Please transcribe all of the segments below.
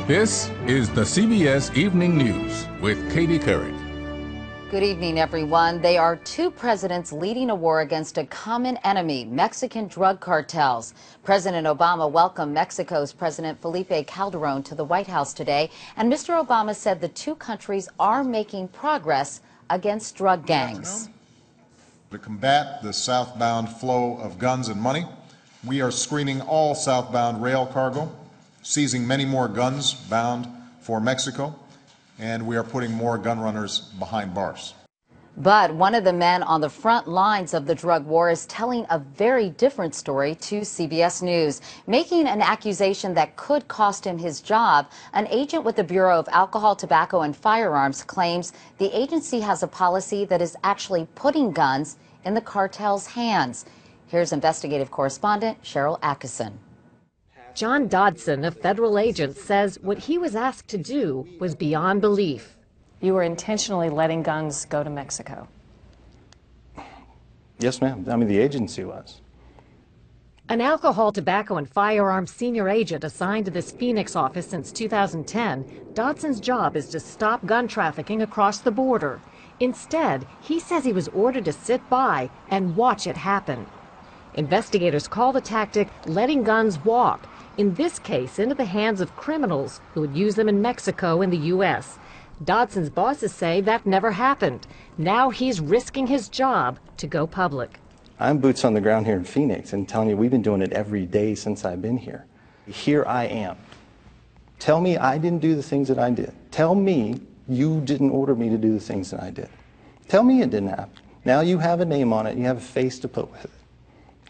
This is the CBS Evening News with Katie Couric. Good evening, everyone. They are two presidents leading a war against a common enemy, Mexican drug cartels. President Obama welcomed Mexico's President Felipe Calderon to the White House today, and Mr. Obama said the two countries are making progress against drug gangs. To combat the southbound flow of guns and money, we are screening all southbound rail cargo, seizing many more guns bound for Mexico, and we are putting more gun runners behind bars. But one of the men on the front lines of the drug war is telling a very different story to CBS News, making an accusation that could cost him his job. An agent with the Bureau of Alcohol, Tobacco, and Firearms claims the agency has a policy that is actually putting guns in the cartel's hands. Here's investigative correspondent Cheryl Atkinson. John Dodson, a federal agent, says what he was asked to do was beyond belief. You were intentionally letting guns go to Mexico. Yes, ma'am. I mean, the agency was. An alcohol, tobacco, and firearms senior agent assigned to this Phoenix office since 2010, Dodson's job is to stop gun trafficking across the border. Instead, he says he was ordered to sit by and watch it happen. Investigators call the tactic letting guns walk, in this case into the hands of criminals who would use them in Mexico and the U.S. Dodson's bosses say that never happened. Now he's risking his job to go public. I'm boots on the ground here in Phoenix and telling you we've been doing it every day since I've been here. Here I am. Tell me I didn't do the things that I did. Tell me you didn't order me to do the things that I did. Tell me it didn't happen. Now you have a name on it, you have a face to put with it.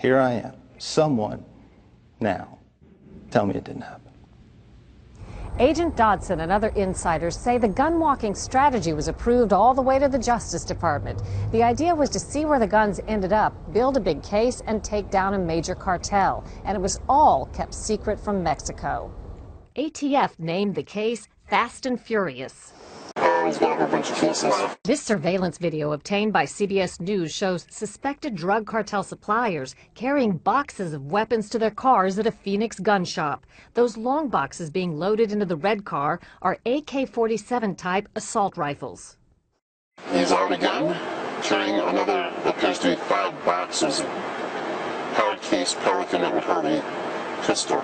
Here I am. Someone now. Tell me it didn't happen. Agent Dodson and other insiders say the gun-walking strategy was approved all the way to the Justice Department. The idea was to see where the guns ended up, build a big case, and take down a major cartel. And it was all kept secret from Mexico. ATF named the case Fast and Furious. We've got a bunch of cases. This surveillance video obtained by CBS News shows suspected drug cartel suppliers carrying boxes of weapons to their cars at a Phoenix gun shop. Those long boxes being loaded into the red car are AK-47 type assault rifles. He's on a gun, carrying another, appears to be 5 boxes of hard case pelican that would hold a pistol.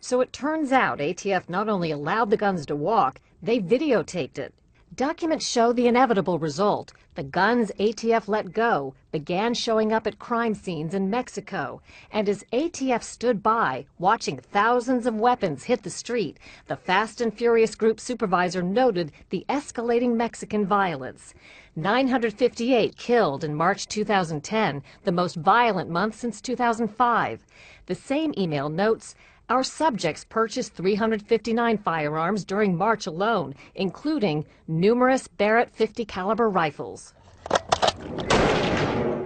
So it turns out ATF not only allowed the guns to walk, they videotaped it. Documents show the inevitable result. The guns ATF let go began showing up at crime scenes in Mexico. And as ATF stood by, watching thousands of weapons hit the street, the Fast and Furious Group supervisor noted the escalating Mexican violence. 958 killed in March 2010, the most violent month since 2005. The same email notes, our subjects purchased 359 firearms during March alone, including numerous Barrett 50 caliber rifles.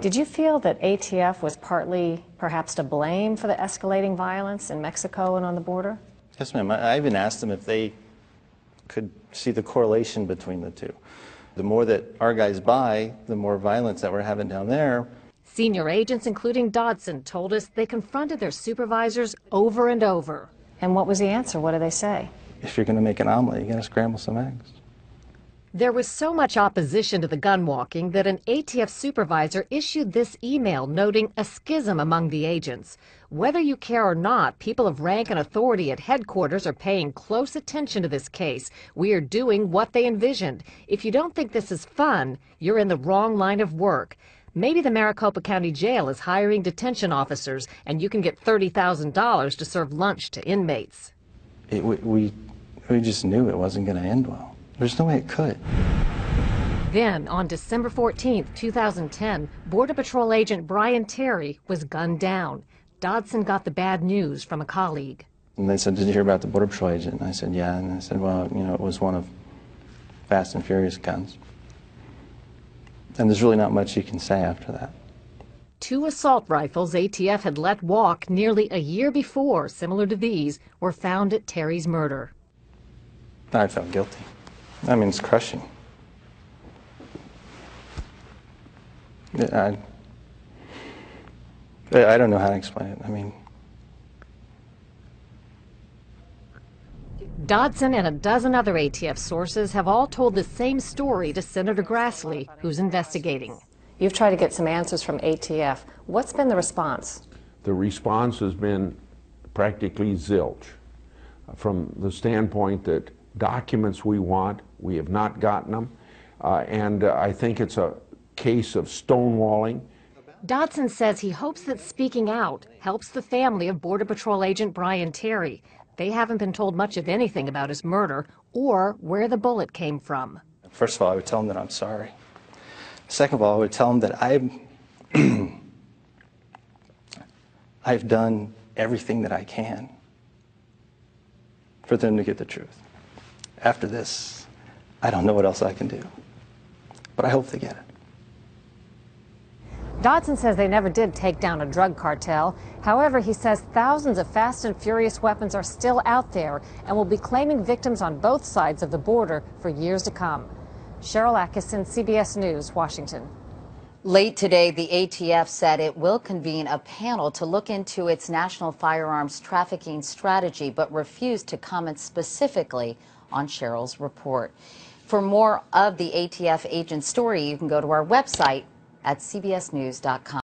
Did you feel that ATF was partly perhaps to blame for the escalating violence in Mexico and on the border? Yes, ma'am. I even asked them if they could see the correlation between the two. The more that our guys buy, the more violence that we're having down there. Senior agents, including Dodson, told us they confronted their supervisors over and over. And what was the answer? What did they say? If you're going to make an omelet, you got to scramble some eggs. There was so much opposition to the gun walking that an ATF supervisor issued this email noting a schism among the agents. Whether you care or not, people of rank and authority at headquarters are paying close attention to this case. We are doing what they envisioned. If you don't think this is fun, you're in the wrong line of work. Maybe the Maricopa County Jail is hiring detention officers, and you can get $30,000 to serve lunch to inmates. We just knew it wasn't going to end well. There's no way it could. Then, on December 14, 2010, Border Patrol agent Brian Terry was gunned down. Dodson got the bad news from a colleague. And they said, did you hear about the Border Patrol agent? And I said, yeah. And I said, well, you know, it was one of Fast and Furious guns. And there's really not much you can say after that. 2 assault rifles ATF had let walk nearly a year before, similar to these, were found at Terry's murder. I felt guilty. I mean, it's crushing. I don't know how to explain it. I mean, Dodson and a dozen other ATF sources have all told the same story to Senator Grassley, who's investigating. You've tried to get some answers from ATF. What's been the response? The response has been practically zilch, from the standpoint that documents we want, we have not gotten them, and I think it's a case of stonewalling. Dodson says he hopes that speaking out helps the family of Border Patrol agent Brian Terry. They haven't been told much of anything about his murder or where the bullet came from. First of all, I would tell him that I'm sorry. Second of all, I would tell him that I've done everything that I can for them to get the truth. After this, I don't know what else I can do, but I hope they get it. Dodson says they never did take down a drug cartel. However, he says thousands of fast and furious weapons are still out there and will be claiming victims on both sides of the border for years to come. Cheryl Atkinson, CBS News, Washington. Late today, the ATF said it will convene a panel to look into its national firearms trafficking strategy, but refused to comment specifically on Cheryl's report. For more of the ATF agent story, you can go to our website at cbsnews.com.